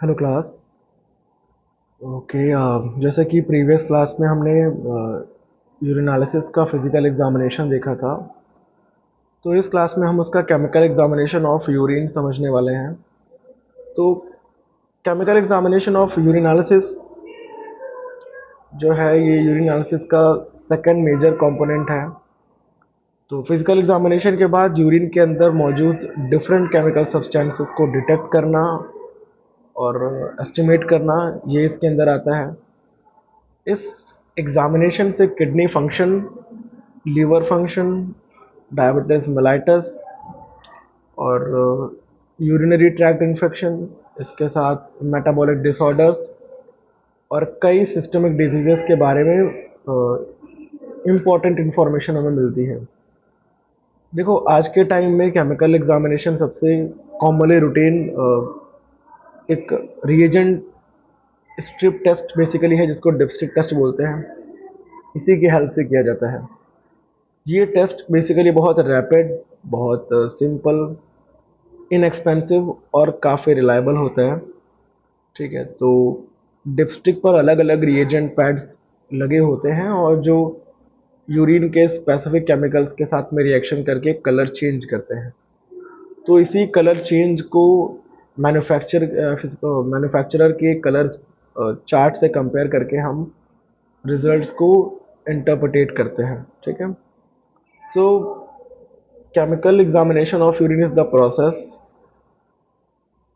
Hello class. Okay. जैसे कि previous class में हमने यूरिनालिसिस का फिजिकल एग्जामिनेशन देखा था, तो इस क्लास में हम उसका केमिकल एग्जामिनेशन ऑफ यूरिन समझने वाले हैं। तो केमिकल एग्जामिनेशन ऑफ यूरिनालिसिस जो है, ये यूरिनालिसिस का सेकंड मेजर कंपोनेंट है। तो फिजिकल एग्जामिनेशन के बाद यूरिन के अंदर मौजूद डिफरेंट केमिकल सब्सटेंसेस को डिटेक्ट करना और एस्टिमेट करना, ये इसके अंदर आता है। इस एग्जामिनेशन से kidney function, liver function, diabetes mellitus और यूरिनरी ट्रैक्ट इन्फेक्शन, इसके साथ मेटाबॉलिक डिसऑर्डर्स और कई सिस्टमिक डिजीजेस के बारे में इम्पॉर्टेंट इन्फॉर्मेशन हमें मिलती है। देखो, आज के टाइम में केमिकल एग्जामिनेशन सबसे कॉमनली रूटीन एक रिएजेंट स्ट्रिप टेस्ट बेसिकली है, जिसको डिपस्टिक टेस्ट बोलते हैं। इसी की हेल्प से किया जाता है। ये टेस्ट बेसिकली बहुत रैपिड, बहुत सिंपल, इनएक्सपेंसिव और काफ़ी रिलायबल होता है। ठीक है, तो डिपस्टिक पर अलग अलग रिएजेंट पैड्स लगे होते हैं और जो यूरिन के स्पेसिफिक केमिकल्स के साथ में रिएक्शन करके कलर चेंज करते हैं। तो इसी कलर चेंज को मैन्युफैक्चरर के कलर चार्ट से कंपेयर करके हम रिजल्ट्स को इंटरप्रेट करते हैं। ठीक है। सो chemical examination of urine is the process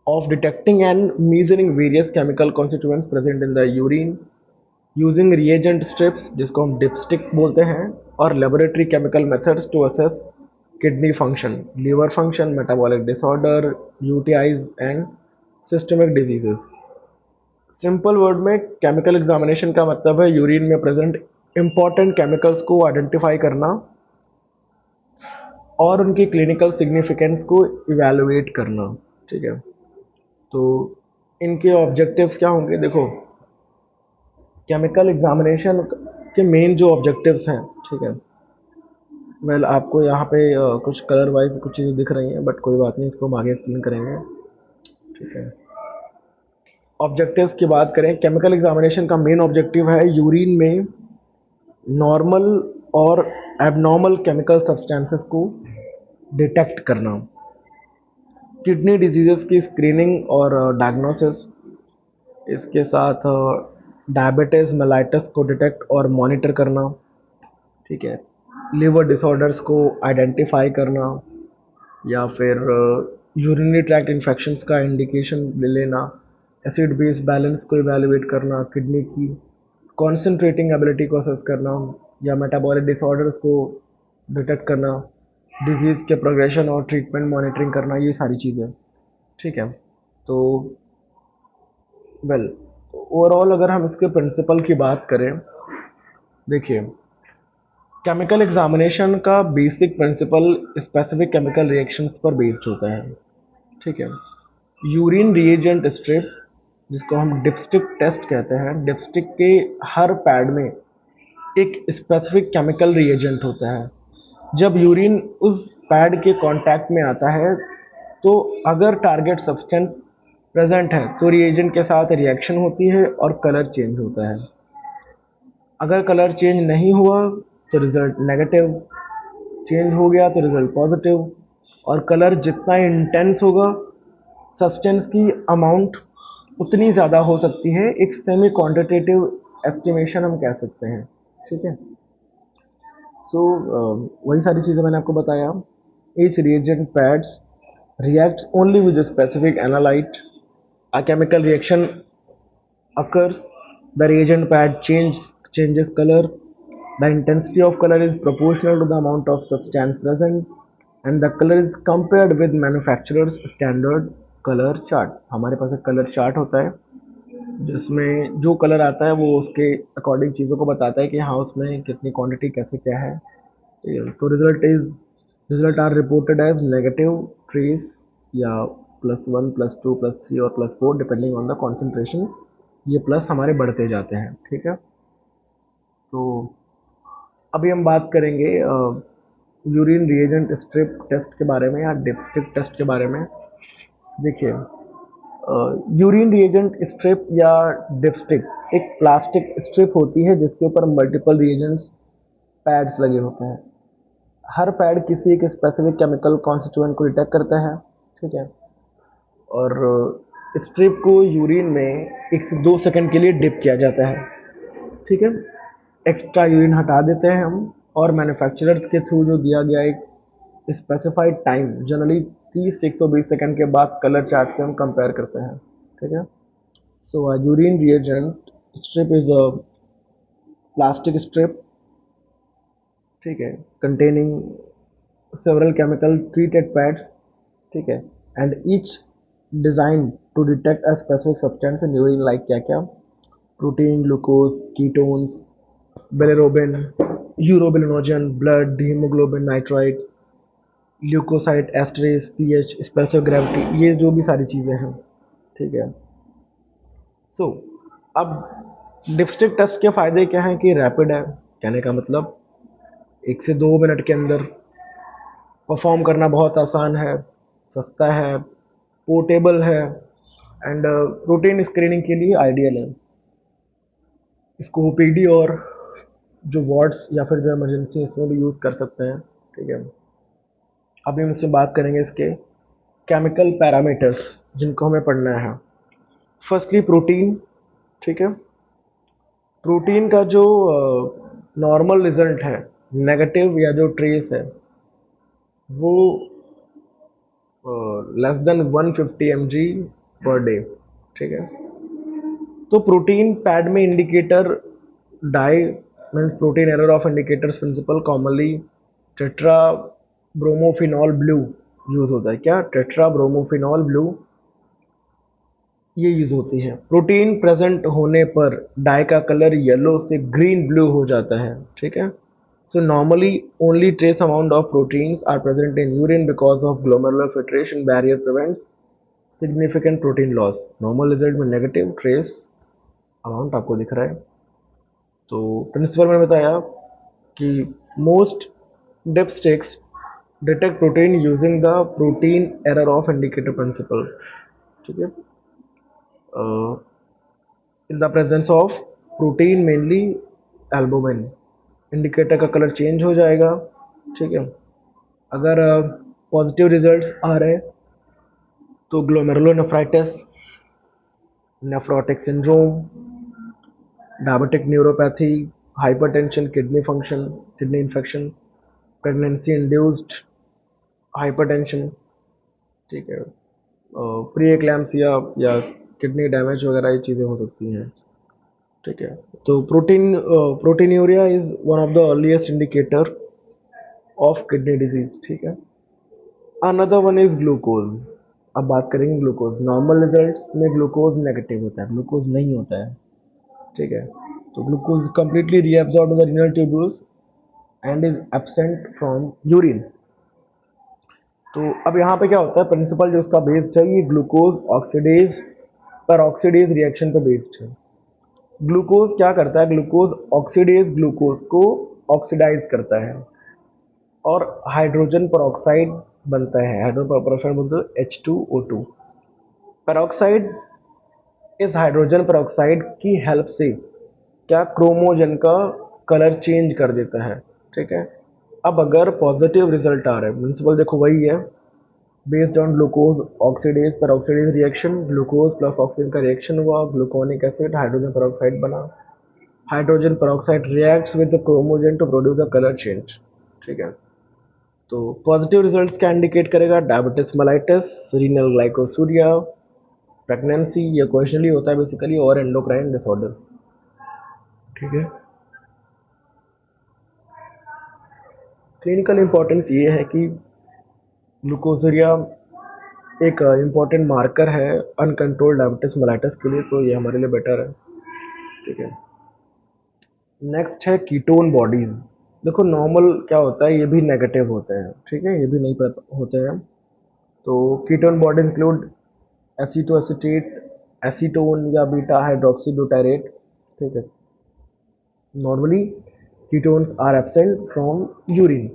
of detecting and measuring various chemical constituents present in the urine using reagent strips, जिसको हम dipstick बोलते हैं, और laboratory chemical methods to assess kidney function, liver function, metabolic disorder, UTIs and systemic diseases. Simple word में chemical examination का मतलब है urine में प्रेजेंट इंपॉर्टेंट केमिकल्स को आइडेंटिफाई करना और उनकी क्लिनिकल सिग्निफिकेंस को इवैल्यूएट करना। ठीक है, तो इनके ऑब्जेक्टिव्स क्या होंगे? देखो, केमिकल एग्जामिनेशन के मेन जो ऑब्जेक्टिव्स हैं, ठीक है, वेल आपको यहाँ पे कुछ कलर वाइज कुछ चीज़ें दिख रही हैं, बट कोई बात नहीं, इसको हम आगे एक्सप्लेन करेंगे। ठीक है, ऑब्जेक्टिव्स की बात करें, केमिकल एग्जामिनेशन का मेन ऑब्जेक्टिव है यूरिन में नॉर्मल और एबनॉर्मल केमिकल सब्सटेंसेस को डिटेक्ट करना, किडनी डिजीज़ेस की स्क्रीनिंग और डायग्नोसिस, इसके साथ डायबिटीज़ मेलाइटस को डिटेक्ट और मॉनिटर करना। ठीक है, लिवर डिसऑर्डर्स को आइडेंटिफाई करना, या फिर यूरिनरी ट्रैक्ट इन्फेक्शंस का इंडिकेशन ले लेना, एसिड बेस बैलेंस को इवेलुएट करना, किडनी की कॉन्सेंट्रेटिंग एबिलिटी को असेस करना, या मेटाबॉलिक डिसऑर्डर्स को डिटेक्ट करना, डिजीज़ के प्रोग्रेशन और ट्रीटमेंट मॉनिटरिंग करना, ये सारी चीज़ें। ठीक है, तो वेल ओवरऑल अगर हम इसके प्रिंसिपल की बात करें, देखिए, केमिकल एग्जामिनेशन का basic principle specific chemical reactions पर बेस्ड होता है। ठीक है, यूरिन रिएजेंट स्ट्रिप, जिसको हम डिपस्टिक टेस्ट कहते हैं, डिपस्टिक के हर पैड में एक स्पेसिफिक केमिकल रिएजेंट होता है। जब यूरिन उस पैड के कांटेक्ट में आता है, तो अगर टारगेट सब्सटेंस प्रेजेंट है तो रिएजेंट के साथ रिएक्शन होती है और कलर चेंज होता है। अगर कलर चेंज नहीं हुआ तो रिजल्ट नेगेटिव, चेंज हो गया तो रिजल्ट पॉजिटिव। और कलर जितना इंटेंस होगा, सब्सटेंस की अमाउंट उतनी ज़्यादा हो सकती है, एक सेमी क्वांटिटेटिव एस्टिमेशन हम कह सकते हैं। ठीक है, सो वही सारी चीज़ें मैंने आपको बताया। each reagent pads reacts only with a specific analyte. A chemical reaction occurs, the reagent pad changes color. The intensity of color is proportional to the amount of substance present, and the color is compared with manufacturer's standard color chart. हमारे पास एक colour chart होता है, जिसमें जो colour आता है वो उसके अकॉर्डिंग चीज़ों को बताता है कि हाँ, उसमें कितनी क्वांटिटी कैसे क्या है। तो result are reported as negative, trace, या +1 +2 +3 और +4 डिपेंडिंग ऑन द कॉन्सेंट्रेशन। ये प्लस हमारे बढ़ते जाते हैं। ठीक है, तो अभी हम बात करेंगे यूरिन रिएजेंट स्ट्रिप टेस्ट के बारे में या डिपस्टिक टेस्ट के बारे में। देखिए, यूरिन रिएजेंट स्ट्रिप या डिपस्टिक एक प्लास्टिक स्ट्रिप होती है जिसके ऊपर मल्टीपल रिएजेंट्स पैड्स लगे होते हैं। हर पैड किसी एक स्पेसिफिक केमिकल कॉन्स्टिट्यूएंट को डिटेक्ट करता है, ठीक है। और स्ट्रिप को यूरिन में 1 से 2 सेकंड के लिए डिप किया जाता है, ठीक है। एक्स्ट्रा यूरिन हटा देते हैं हम और मैन्युफैक्चरर्स के थ्रू जो दिया गया एक स्पेसिफाइड टाइम जनरली 30 से 120 सेकंड के बाद कलर चार्ट से हम कंपेयर करते हैं, ठीक है। So urine reagent strip is a plastic strip, ठीक है, containing several chemical treated pads, ठीक है, and each design to detect a specific substance in urine like क्या क्या protein, glucose, ketones, bilirubin, urobilinogen, blood, haemoglobin, nitrite, leukocyte, esterase, PH, specific gravity, ये जो भी सारी चीज़ें हैं, ठीक है। सो अब डिपस्टिक टेस्ट के फ़ायदे क्या हैं कि रैपिड है, कहने का मतलब 1 से 2 मिनट के अंदर परफॉर्म करना बहुत आसान है, सस्ता है, पोर्टेबल है एंड रूटीन स्क्रीनिंग के लिए आइडियल है। इसको ओपीडी और जो वार्ड्स या फिर जो इमरजेंसी इसमें भी यूज़ कर सकते हैं, ठीक है। अभी हम इसमें बात करेंगे इसके केमिकल पैरामीटर्स जिनको हमें पढ़ना है। फर्स्टली प्रोटीन, ठीक है। प्रोटीन का जो नॉर्मल रिजल्ट है, नेगेटिव या जो ट्रेस है, वो less than 150 mg per day, ठीक है। तो प्रोटीन पैड में indicator dye means protein error of indicators principle commonly tetra bromophenol blue use होता है। क्या? टेट्रा ब्रोमोफिनॉल ब्लू ये यूज होती है। प्रोटीन प्रेजेंट होने पर डाई का कलर येलो से ग्रीन ब्लू हो जाता है, ठीक है। So normally only trace amount of proteins are present in urine because of glomerular filtration barrier prevents significant protein loss. Normal result में नेगेटिव ट्रेस अमाउंट आपको दिख रहा है। तो प्रिंसिपल मैंने बताया कि most dipsticks detect protein using the protein error of indicator principle, ठीक है। In the presence of protein mainly albumin, indicator का कलर चेंज हो जाएगा, ठीक है। अगर पॉजिटिव रिजल्ट्स आ रहे हैं तो glomerulonephritis, nephrotic syndrome, diabetic neuropathy, hypertension, kidney function, kidney infection, pregnancy induced hypertension, ठीक है, प्री एक्लैम्सिया या किडनी डैमेज वगैरह ये चीज़ें हो सकती हैं, ठीक है। तो proteinuria is one of the earliest indicator of kidney disease, ठीक है। Another one is glucose. अब बात करेंगे ग्लूकोज। नॉर्मल रिजल्ट्स में ग्लूकोज नेगेटिव होता है, ग्लूकोज नहीं होता है, ठीक है। तो glucose completely reabsorb the renal tubules and is absent from urine. तो अब यहाँ पे क्या होता है, प्रिंसिपल जो उसका बेस्ड है ये ग्लूकोज ऑक्सीडेज पर ऑक्सीडेज रिएक्शन पे बेस्ड है। ग्लूकोज क्या करता है, ग्लूकोज ऑक्सीडेज ग्लूकोज को ऑक्सीडाइज करता है और हाइड्रोजन पेरोक्साइड बनता है। हाइड्रोजन पेरोक्साइड बोलते हैं H2O2। पेरोक्साइड इस हाइड्रोजन पेरोक्साइड की हेल्प से क्या क्रोमोजन का कलर चेंज कर देता है, ठीक है। अब अगर पॉजिटिव रिजल्ट आ रहा है, प्रिंसिपल देखो वही है, based on glucose oxidase peroxidase reaction, glucose plus oxygen का रिएक्शन हुआ, ग्लूकोनिक एसिड हाइड्रोजन पेरोक्साइड बना, hydrogen peroxide reacts with the chromogen to produce a colour change, ठीक है। तो पॉजिटिव रिजल्ट्स क्या इंडिकेट करेगा, diabetes mellitus, renal glycosuria, pregnancy, ये क्वेश्चनली होता है बेसिकली, और एंडोक्राइन डिसऑर्डर्स, ठीक है। क्लिनिकल इंपॉर्टेंस ये है कि ग्लूकोसूरिया एक इम्पॉर्टेंट मार्कर है अनकंट्रोल्ड डायबिटिस मेलाइटिस के लिए, तो ये हमारे लिए बेटर है, ठीक है। नेक्स्ट है कीटोन बॉडीज। देखो नॉर्मल क्या होता है, ये भी नेगेटिव होते हैं, ठीक है, ये भी नहीं होते हैं। तो ketone bodies include acetoacetate, acetone या बीटा हाइड्रोक्सी ब्यूटारेट, ठीक है। Normally ketones are absent from urine.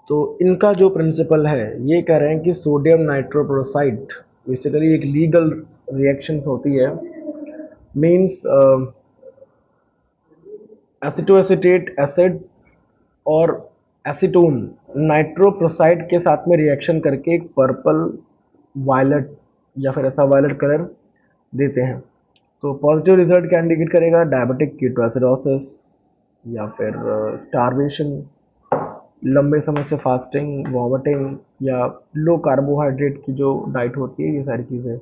तो इनका जो प्रिंसिपल है ये कह रहे हैं कि सोडियम नाइट्रोक्लोराइड बेसिकली एक लीगल रिएक्शंस होती है, मीन्स एसिटोएसिटेट एसिड और एसीटोन नाइट्रोप्रोसाइड के साथ में रिएक्शन करके एक पर्पल वायलेट या फिर ऐसा वायलेट कलर देते हैं। तो पॉजिटिव रिजल्ट क्या इंडिकेट करेगा? डायबिटिक कीटोएसिडोसिस या फिर स्टारवेशन, लंबे समय से फास्टिंग, वॉमिटिंग या लो कार्बोहाइड्रेट की जो डाइट होती है, ये सारी चीज़ें।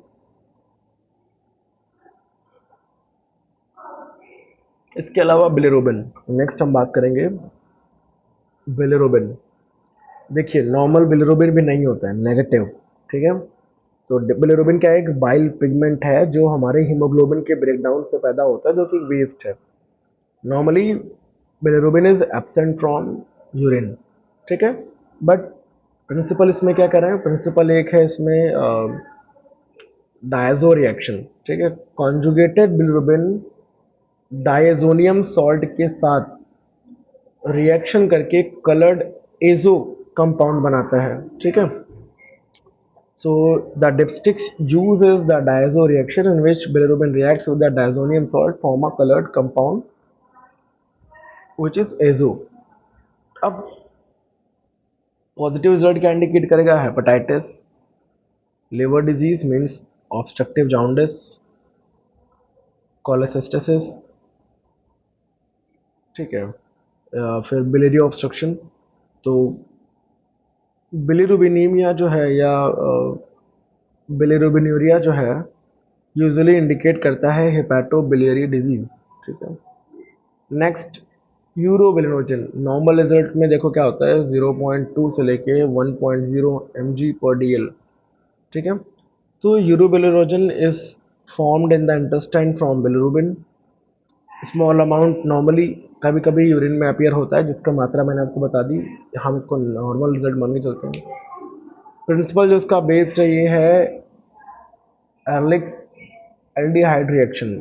इसके अलावा बिलिरुबिन, नेक्स्ट हम बात करेंगे बिलिरुबिन। देखिए नॉर्मल बिलिरुबिन भी नहीं होता है, नेगेटिव, ठीक है। तो बिलिरुबिन क्या है? एक बाइल पिगमेंट है जो हमारे हीमोग्लोबिन के ब्रेकडाउन से पैदा होता है, जो कि वेस्ट है। Normally bilirubin is absent from urine, ठीक है। बट प्रिंसिपल इसमें क्या कर रहे हैं? प्रिंसिपल एक है इसमें डायजो रिएक्शन, ठीक है। कॉन्जुगेटेड बिलिरुबिन डायजोनियम सॉल्ट के साथ रिएक्शन करके कलर्ड एजो कंपाउंड बनाता है, ठीक है। So the dipsticks uses the diazo reaction in which bilirubin reacts with the diazonium salt form a colored compound which is azo. अब पॉजिटिव रिजल्ट क्या indicate करेगा? Hepatitis, liver disease means obstructive jaundice, cholecystitis, ठीक है। फिर biliary obstruction. तो बिलिरुबिनीमिया जो है या बिलिरुबिनूरिया जो है यूजुअली इंडिकेट करता है हेपेटोबिलियरी डिजीज, ठीक है। नेक्स्ट यूरोबिलिनोजन, नॉर्मल रिजल्ट में देखो क्या होता है? 0.2 से लेके 1.0 mg पर DL, ठीक है। तो urobilinogen is formed in the intestine from bilirubin. Small amount normally कभी कभी यूरिन में अपीयर होता है, जिसका मात्रा मैंने आपको बता दी, हम इसको नॉर्मल रिजल्ट मान के चलते हैं। प्रिंसिपल जो इसका बेस्ड है ये है एरलिक्स एल्डिहाइड रिएक्शन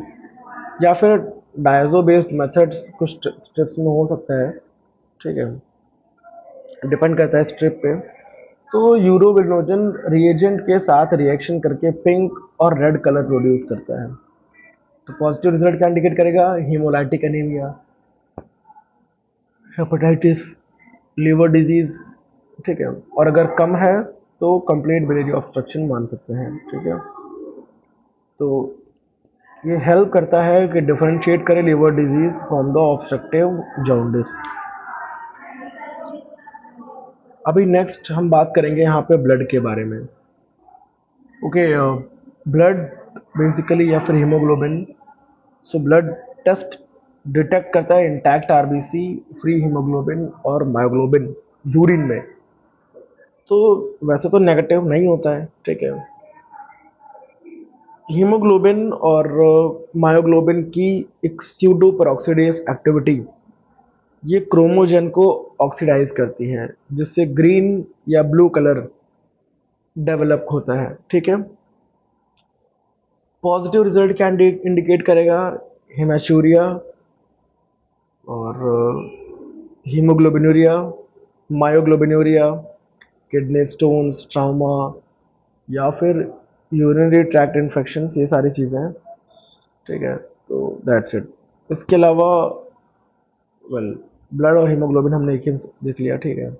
या फिर डायजो बेस्ड मेथड्स कुछ स्टेप्स में हो सकता है, ठीक है, डिपेंड करता है स्ट्रिप पे। तो यूरोबिलिनोजन रिएजेंट के साथ रिएक्शन करके पिंक और रेड कलर प्रोड्यूस करता है। तो पॉजिटिव रिजल्ट क्या इंडिकेट करेगा? Haemolytic anaemia, hepatitis, liver disease, ठीक है। और अगर कम है तो कंप्लीट बिलियरी ऑब्स्ट्रक्शन मान सकते हैं, ठीक है। तो ये हेल्प करता है कि डिफरेंशिएट करें liver disease from the obstructive jaundice. अभी नेक्स्ट हम बात करेंगे यहाँ पे ब्लड के बारे में। ओके, ब्लड बेसिकली या फिर haemoglobin. So blood test detect करता है इंटैक्ट आरबीसी, फ्री हीमोग्लोबिन और मायोग्लोबिन यूरिन में। तो वैसे तो नेगेटिव नहीं होता है, ठीक है। हीमोग्लोबिन और मायोग्लोबिन की एक स्यूडो पेरोक्सिडेज एक्टिविटी ये क्रोमोजन को ऑक्सीडाइज करती है, जिससे ग्रीन या ब्लू कलर डेवलप होता है, ठीक है। पॉजिटिव रिजल्ट क्या इंडिकेट करेगा? हेमाचूरिया और haemoglobinuria, myoglobinuria, kidney stones, trauma या फिर यूरिनरी ट्रैक्ट इन्फेक्शंस, ये सारी चीज़ें हैं, ठीक है। तो दैट्स इट। इसके अलावा वेल ब्लड और हीमोग्लोबिन हमने एक ही देख लिया, ठीक है।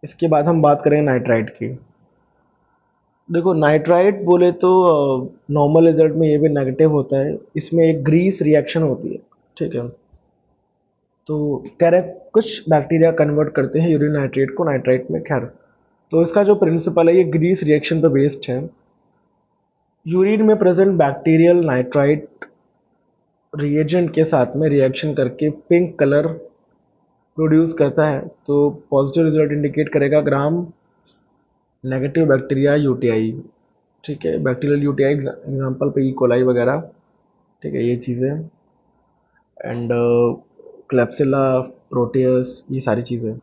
इसके बाद हम बात करें नाइट्राइट की। देखो नाइट्राइट बोले तो नॉर्मल रिजल्ट में ये भी नेगेटिव होता है, इसमें एक ग्रीस रिएक्शन होती है, ठीक है। तो कह रहे कुछ बैक्टीरिया कन्वर्ट करते हैं यूरिन नाइट्रेट को नाइट्राइट में, खैर। तो इसका जो प्रिंसिपल है ये ग्रीस रिएक्शन पे बेस्ड है। यूरिन में प्रेजेंट बैक्टीरियल नाइट्राइट रिएजेंट के साथ में रिएक्शन करके पिंक कलर प्रोड्यूस करता है। तो पॉजिटिव रिजल्ट इंडिकेट करेगा ग्राम नेगेटिव बैक्टीरिया यूटीआई, ठीक है। बैक्टीरियल यूटीआई एग्जांपल पे ई कोलाई वगैरह, ठीक है, ये चीज़ें एंड क्लेप्सिला, प्रोटियस, ये सारी चीज़ें।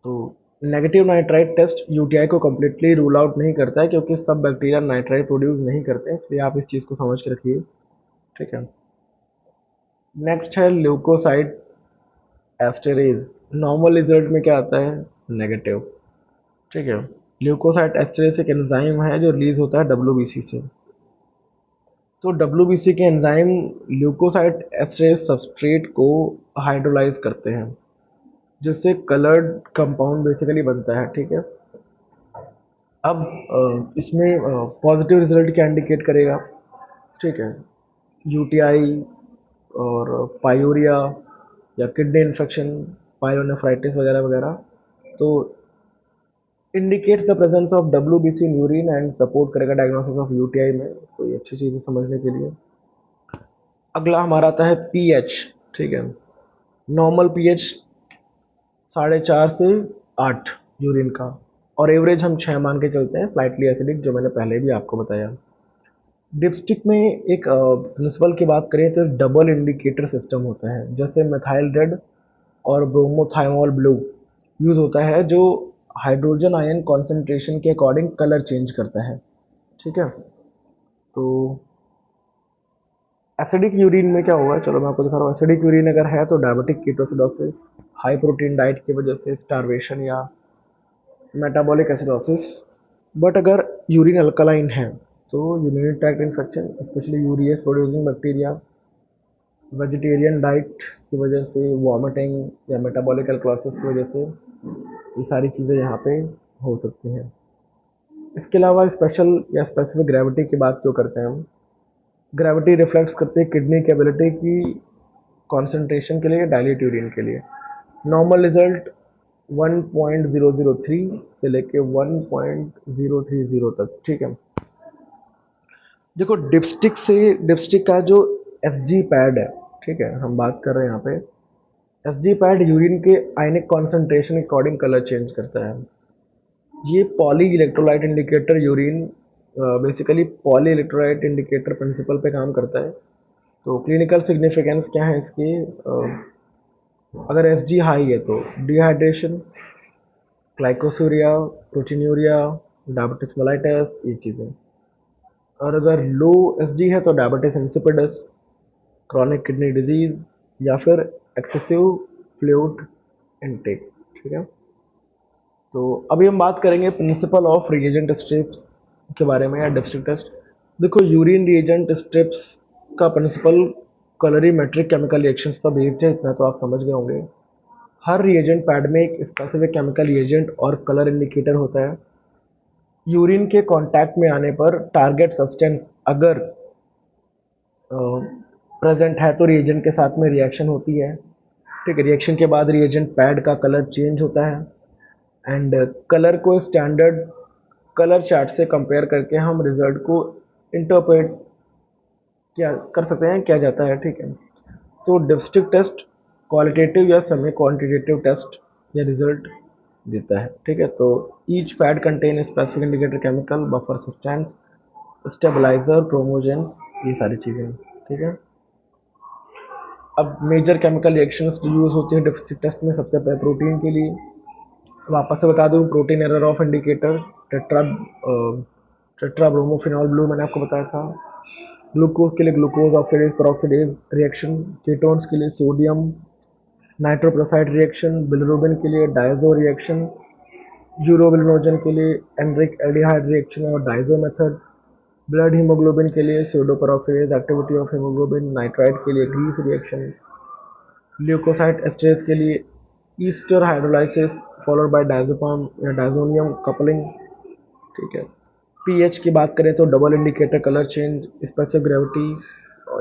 तो नेगेटिव नाइट्राइट टेस्ट यूटीआई को कम्प्लीटली रूल आउट नहीं करता है, क्योंकि सब बैक्टीरिया नाइट्राइट प्रोड्यूस नहीं करते हैं, इसलिए आप इस चीज़ को समझ के रखिए, ठीक है। नेक्स्ट है ल्यूकोसाइट एस्टेरेज। नॉर्मल रिजल्ट में क्या आता है? नेगेटिव, ठीक है। ल्यूकोसाइट एस्टरेज एक एंजाइम है जो रिलीज होता है डब्ल्यूबीसी से। तो डब्ल्यूबीसी के एंजाइम ल्यूकोसाइट एस्टरेज सबस्ट्रेट को हाइड्रोलाइज करते हैं, जिससे कलर्ड कंपाउंड बेसिकली बनता है। ठीक है, अब इसमें पॉजिटिव रिजल्ट क्या इंडिकेट करेगा? ठीक है, यूटीआई और पायूरिया या किडनी इन्फेक्शन, पायलोनेफ्राइटिस वगैरह वगैरह, तो indicate the presence of WBC in urine and support करेगा डायग्नोसिस ऑफ यूटीआई में। तो ये अच्छी चीज़ है समझने के लिए। अगला हमारा आता है पीएच। ठीक है, नॉर्मल पीएच 4.5 से 8 यूरिन का, और एवरेज हम 6 मान के चलते हैं, स्लाइटली एसिडिक, जो मैंने पहले भी आपको बताया। डिप्स्टिक में एक प्रिंसिपल की बात करें तो एक डबल इंडिकेटर सिस्टम होता है, जैसे मिथाइल रेड और ब्रोमोथाइमोल ब्लू यूज होता है, जो हाइड्रोजन आयन कॉन्सेंट्रेशन के अकॉर्डिंग कलर चेंज करता है। ठीक है, तो एसिडिक यूरिन में क्या होगा, चलो मैं आपको दिखा रहा हूँ। एसिडिक यूरिन अगर है तो डायबिटिक कीटोसिडोसिस, हाई प्रोटीन डाइट की वजह से स्टारवेशन या मेटाबॉलिक एसिडोसिस। बट अगर यूरिन अल्कलाइन है तो urinary tract infection, specially urease producing bacteria, vegetarian diet की वजह से वॉमिटिंग या मेटाबॉलिक एल्कलोसिस की वजह से, ये सारी चीज़ें यहाँ पे हो सकती हैं। इसके अलावा स्पेशल या स्पेसिफिक ग्रेविटी की बात क्यों करते हैं हम? ग्रेविटी रिफ्लेक्ट्स करती है किडनी की एबिलिटी की कॉन्सेंट्रेशन के लिए, डायल्यूट यूरिन के लिए। नॉर्मल रिजल्ट 1.003 से लेके 1.030 तक। ठीक है, देखो डिप्स्टिक का जो एस जी पैड है, ठीक है, हम बात कर रहे हैं यहाँ पे, एस जी पैड यूरिन के आयनिक कॉन्सेंट्रेशन के अकॉर्डिंग कलर चेंज करता है। ये poly electrolyte indicator urine, basically poly electrolyte indicator principle पे काम करता है। तो क्लिनिकल सिग्निफिकेंस क्या है इसकी? अगर एस जी हाई है तो dehydration, glycosuria, proteinuria, diabetes mellitus, ये चीज़ें। और अगर लो एस जी है तो diabetes insipidus, chronic kidney disease, या फिर एक्सेसिव फ्लूइड इनटेक। ठीक है, तो अभी हम बात करेंगे प्रिंसिपल ऑफ रिएजेंट स्ट्रिप्स के बारे में, या डिप्स्टिक टेस्ट। देखो, यूरिन रिएजेंट स्ट्रिप्स का प्रिंसिपल कलरीमेट्रिक केमिकल रिएक्शंस पर बेस्ड है, इतना तो आप समझ गए होंगे। हर रिएजेंट पैड में एक स्पेसिफिक केमिकल रिएजेंट और कलर इंडिकेटर होता है। यूरिन के कांटेक्ट में आने पर टारगेट सब्सटेंस अगर प्रेजेंट है तो रिएजेंट के साथ में रिएक्शन होती है। ठीक है, रिएक्शन के बाद रिएजेंट पैड का कलर चेंज होता है, एंड कलर को स्टैंडर्ड कलर चार्ट से कंपेयर करके हम रिजल्ट को इंटरप्रेट क्या कर सकते हैं, किया जाता है। ठीक है, तो डिप्स्टिक टेस्ट क्वालिटेटिव या सेमी क्वांटिटेटिव टेस्ट या रिजल्ट देता है। ठीक है, तो each pad contain specific indicator chemical, buffer substance, stabilizer, chromogens, ये सारी चीज़ें। ठीक है, अब मेजर केमिकल रिएक्शंस जो यूज़ होती हैं डिप्स्टिक टेस्ट में, सबसे पहले प्रोटीन के लिए वापस से बता दूं, protein error of indicator, tetra tetra bromophenol blue मैंने आपको बताया था। ग्लूकोज के लिए glucose oxidase peroxidase reaction, ketones के लिए सोडियम नाइट्रोप्रोसाइड रिएक्शन, बिलिरुबिन के लिए डायजो रिएक्शन, यूरोबिलिनोजन के लिए एनरिक एल्डिहाइड रिएक्शन और डायजो मेथड, ब्लड हीमोग्लोबिन के लिए pseudo peroxidase activity of haemoglobin, nitride के लिए ग्रीस रिएक्शन, ल्यूकोसाइट एस्टरेज के लिए ईस्टर हाइड्रोलाइसिस फॉलोड बाय डायजोपम या डायजोनियम कपलिंग। ठीक है, पीएच की बात करें तो double indicator colour change, specific gravity,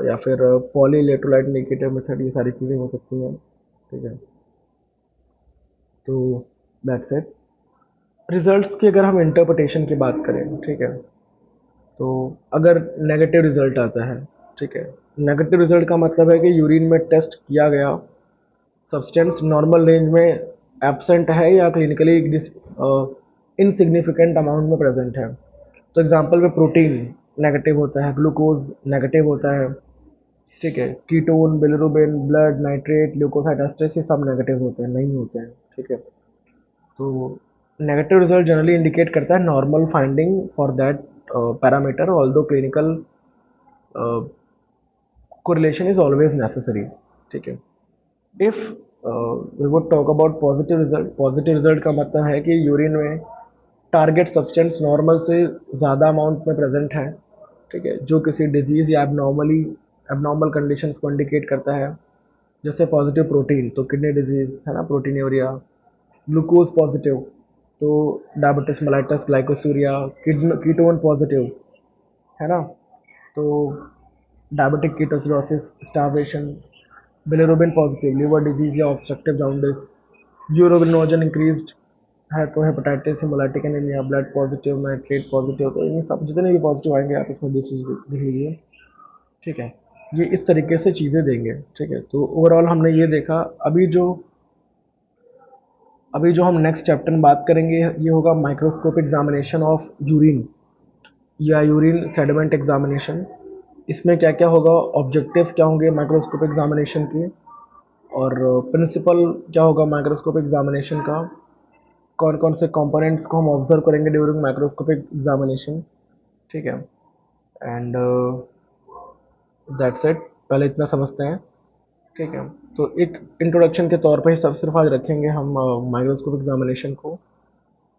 या फिर पॉली इलेक्ट्रोलाइट इंडिकेटर मेथड, ये सारी चीज़ें हो सकती हैं। ठीक है, तो दैट्स इट। रिजल्ट्स की अगर हम इंटरप्रिटेशन की बात करें, ठीक है, तो अगर नेगेटिव रिजल्ट आता है, ठीक है, नेगेटिव रिजल्ट का मतलब है कि यूरिन में टेस्ट किया गया सब्सटेंस नॉर्मल रेंज में एब्सेंट है या क्लिनिकली इनसिग्निफिकेंट अमाउंट में प्रेजेंट है। तो एग्जांपल में प्रोटीन नेगेटिव होता है, ग्लूकोज नेगेटिव होता है, ठीक है, ketone, bilirubin, blood, nitrate, leukocyte esterase, ये सब नेगेटिव होते हैं, नहीं होते हैं। ठीक है, तो नेगेटिव रिजल्ट जनरली इंडिकेट करता है normal finding for that parameter, although clinical correlation is always necessary. ठीक है, if we would talk about positive result, positive result का मतलब है कि यूरिन में टारगेट सब्सटेंस नॉर्मल से ज़्यादा अमाउंट में प्रेजेंट है, ठीक है, जो किसी डिजीज़ या एबनॉर्मल कंडीशंस को इंडिकेट करता है। जैसे पॉजिटिव प्रोटीन तो किडनी डिजीज़ है ना, प्रोटीनूरिया। ग्लूकोज पॉजिटिव तो diabetes mellitus glycosuria. Ketone positive है ना, तो diabetic ketoacidosis starvation. Bilirubin positive liver disease या ऑब्स्ट्रक्टिव जॉन्डिस। यूरोबिलिनोजन इंक्रीज्ड है तो hepatitis haemolytic anaemia. Blood positive nitrate positive, तो ये सब जितने भी पॉजिटिव आएंगे आप इसमें देख लीजिए, ठीक है। ये इस तरीके से चीज़ें देंगे, ठीक है। तो ओवरऑल हमने ये देखा। अभी जो हम नेक्स्ट चैप्टर में बात करेंगे ये होगा माइक्रोस्कोप एग्जामिनेशन ऑफ यूरिन या यूरिन सेडिमेंट एग्जामिनेशन। इसमें क्या क्या होगा, ऑब्जेक्टिव्स क्या होंगे माइक्रोस्कोप एग्जामिनेशन के, और प्रिंसिपल क्या होगा माइक्रोस्कोप एग्जामिनेशन का, कौन कौन से कंपोनेंट्स को हम ऑब्जर्व करेंगे ड्यूरिंग माइक्रोस्कोपिक एग्जामिनेशन, ठीक है। एंड दैट्स इट, पहले इतना समझते हैं, ठीक है। तो एक इंट्रोडक्शन के तौर पे ही सब सिर्फ आज रखेंगे हम माइक्रोस्कोप एग्जामिनेशन को।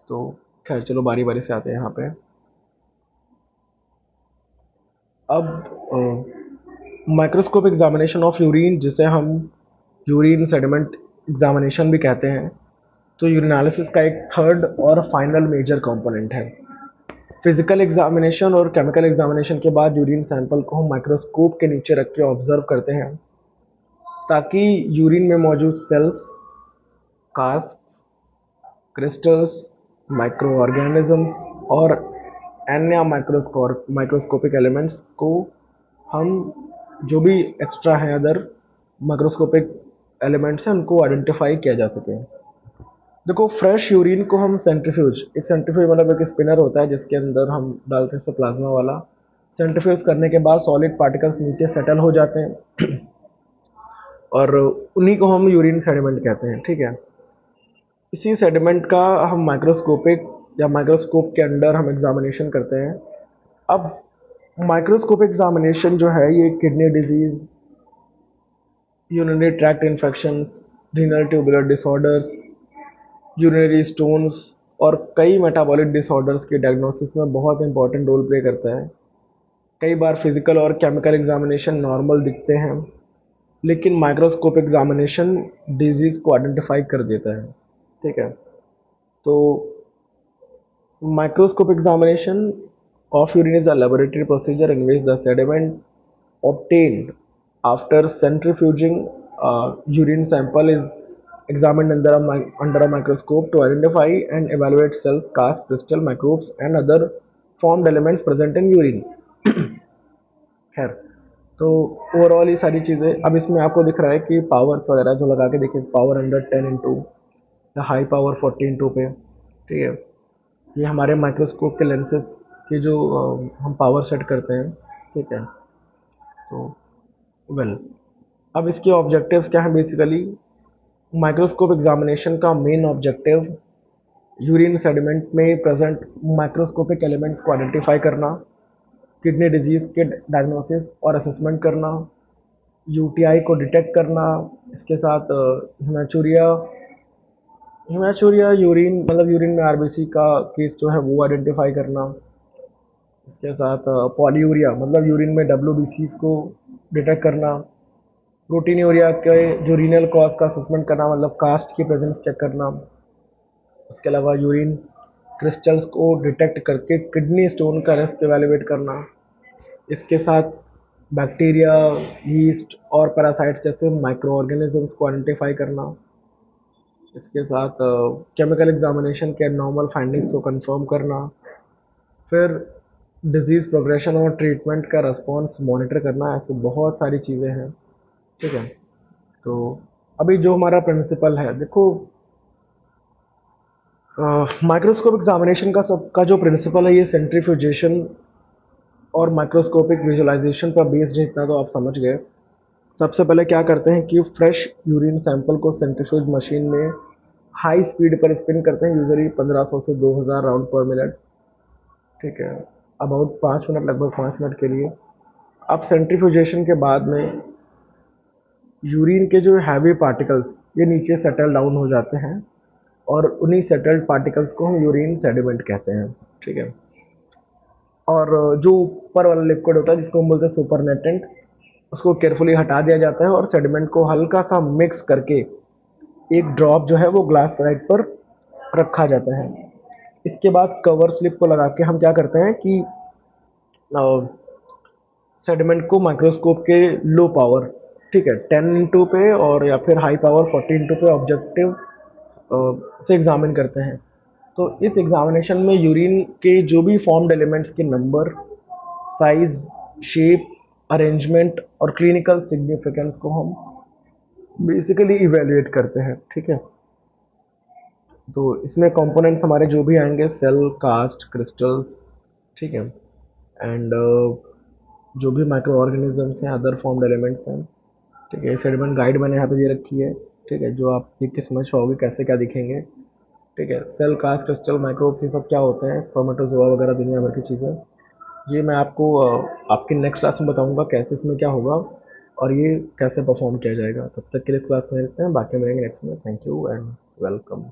तो खैर चलो बारी बारी से आते हैं यहाँ पे। अब माइक्रोस्कोप एग्जामिनेशन ऑफ यूरिन, जिसे हम यूरिन सेडिमेंट एग्जामिनेशन भी कहते हैं, तो यूरिनालिसिस का एक थर्ड और फाइनल मेजर कंपोनेंट है। फिजिकल एग्जामिनेशन और केमिकल एग्जामिनेशन के बाद यूरिन सैंपल को हम माइक्रोस्कोप के नीचे रख के ऑब्जर्व करते हैं, ताकि यूरिन में मौजूद cells, casts, crystals, micro organisms और अन्य माइक्रोस्कोपिक एलिमेंट्स को हम जो भी एक्स्ट्रा हैं अदर माइक्रोस्कोपिक एलिमेंट्स हैं उनको आइडेंटिफाई किया जा सके। देखो फ्रेश यूरिन को हम एक सेंट्रीफ्यूज मतलब एक स्पिनर होता है जिसके अंदर हम डालते हैं प्लाज्मा वाला। सेंट्रीफ्यूज करने के बाद सॉलिड पार्टिकल्स नीचे सेटल हो जाते हैं और उन्हीं को हम यूरिन सेडिमेंट कहते हैं, ठीक है। इसी सेडिमेंट का हम माइक्रोस्कोप के अंदर हम एग्जामिनेशन करते हैं। अब माइक्रोस्कोप एग्जामिनेशन जो है ये kidney disease, urinary tract infections, renal tubular disorders, urinary stones और कई मेटाबॉलिक डिसऑर्डर्स के डायग्नोसिस में बहुत इंपॉर्टेंट रोल प्ले करता है। कई बार फिजिकल और केमिकल एग्जामिनेशन नॉर्मल दिखते हैं, लेकिन माइक्रोस्कोप एग्जामिनेशन डिजीज़ को आइडेंटिफाई कर देता है, ठीक है। तो microscope examination of urine is a laboratory procedure in which the sediment obtained after centrifuging urine sample is examined under a microscope to identify and evaluate cells, casts, crystal, microbes and other formed elements present in urine. खैर, तो overall ये सारी चीज़ें, अब इसमें आपको दिख रहा है कि पावर्स वगैरह जो लगा के देखिए, पावर अंडर 10 इंटू या हाई पावर 40 इंटू पे, ठीक है। ये हमारे माइक्रोस्कोप के लेंसेज की जो हम पावर सेट करते हैं, ठीक है। तो अब इसके ऑब्जेक्टिव्स क्या हैं बेसिकली। माइक्रोस्कोप एग्जामिनेशन का मेन ऑब्जेक्टिव यूरिन सेडिमेंट में प्रेजेंट माइक्रोस्कोपिक एलिमेंट्स को आइडेंटिफाई करना, किडनी डिजीज़ के डायग्नोसिस और असेसमेंट करना, यूटीआई को डिटेक्ट करना, इसके साथ हिमैचूरिया यूरिन मतलब यूरिन में आरबीसी का केस जो है वो आइडेंटिफाई करना, इसके साथ पॉलीयूरिया मतलब यूरिन में डब्ल्यूबीसीज को डिटेक्ट करना, प्रोटीनूरिया के जो रीनल कॉज का असेसमेंट करना मतलब कास्ट की प्रेजेंस चेक करना, इसके अलावा यूरिन क्रिस्टल्स को डिटेक्ट करके किडनी स्टोन का रिस्क एवेलुएट करना, इसके साथ बैक्टीरिया, यीस्ट और पैरासाइट्स जैसे माइक्रो ऑर्गेनिजम्स को आइडेंटिफाई करना, इसके साथ केमिकल एग्जामिनेशन के नॉर्मल फाइंडिंग्स को कंफर्म करना, फिर डिजीज़ प्रोग्रेशन और ट्रीटमेंट का रिस्पॉन्स मॉनिटर करना। ऐसे बहुत सारी चीज़ें हैं, ठीक है। तो अभी जो हमारा प्रिंसिपल है, देखो माइक्रोस्कोप एग्जामिनेशन का जो प्रिंसिपल है ये सेंट्रीफ्यूजेशन और माइक्रोस्कोपिक विजुअलाइजेशन पर बेस्ड है, इतना तो आप समझ गए। सबसे पहले क्या करते हैं कि फ्रेश यूरिन सैंपल को सेंट्रीफ्यूज मशीन में हाई स्पीड पर स्पिन करते हैं, यूजुअली 1500 से 2000 राउंड पर मिनट, ठीक है, अबाउट 5 मिनट, लगभग 5 मिनट के लिए। अब सेंट्रीफ्यूजेशन के बाद में यूरिन के जो हैवी पार्टिकल्स ये नीचे सेटल डाउन हो जाते हैं और उन्हीं सेटल्ड पार्टिकल्स को हम यूरिन सेडिमेंट कहते हैं, ठीक है। और जो ऊपर वाला लिक्विड होता है जिसको हम बोलते हैं सुपरनेटेंट, उसको केयरफुली हटा दिया जाता है और सेडिमेंट को हल्का सा मिक्स करके एक ड्रॉप जो है वो ग्लास स्लाइड पर रखा जाता है। इसके बाद कवर स्लिप को लगा के हम क्या करते हैं कि सेडिमेंट को माइक्रोस्कोप के लो पावर, ठीक है, 10 पे और या फिर हाई पावर 40 पे ऑब्जेक्टिव से एग्जामिन करते हैं। तो इस एग्जामिनेशन में यूरिन के जो भी फॉर्म्ड एलिमेंट्स के नंबर, साइज, शेप, अरेंजमेंट और क्लिनिकल सिग्निफिकेंस को हम बेसिकली इवेल्युएट करते हैं, ठीक है। तो इसमें कंपोनेंट्स हमारे जो भी आएंगे, सेल, कास्ट, क्रिस्टल्स, ठीक है, एंड जो भी माइक्रो ऑर्गेनिजम्स हैं, अदर फॉर्म्ड एलिमेंट्स हैं, ठीक है। सेडिमेंट गाइड मैंने यहाँ पे दे रखी है, ठीक है, जो आप देख के समझ पाओगे कैसे क्या दिखेंगे, ठीक है। सेल, कास्ट, क्रिस्टल, माइक्रोब, ये सब क्या होते हैं, स्पर्मेटोजोआ वगैरह दुनिया भर की चीज़ें। ये मैं आपको आपकी नेक्स्ट क्लास में बताऊंगा कैसे इसमें क्या होगा और ये कैसे परफॉर्म किया जाएगा। तब तक के लिए इस क्लास में रहते हैं, बाकी मिलेंगे नेक्स्ट में। Thank you and welcome.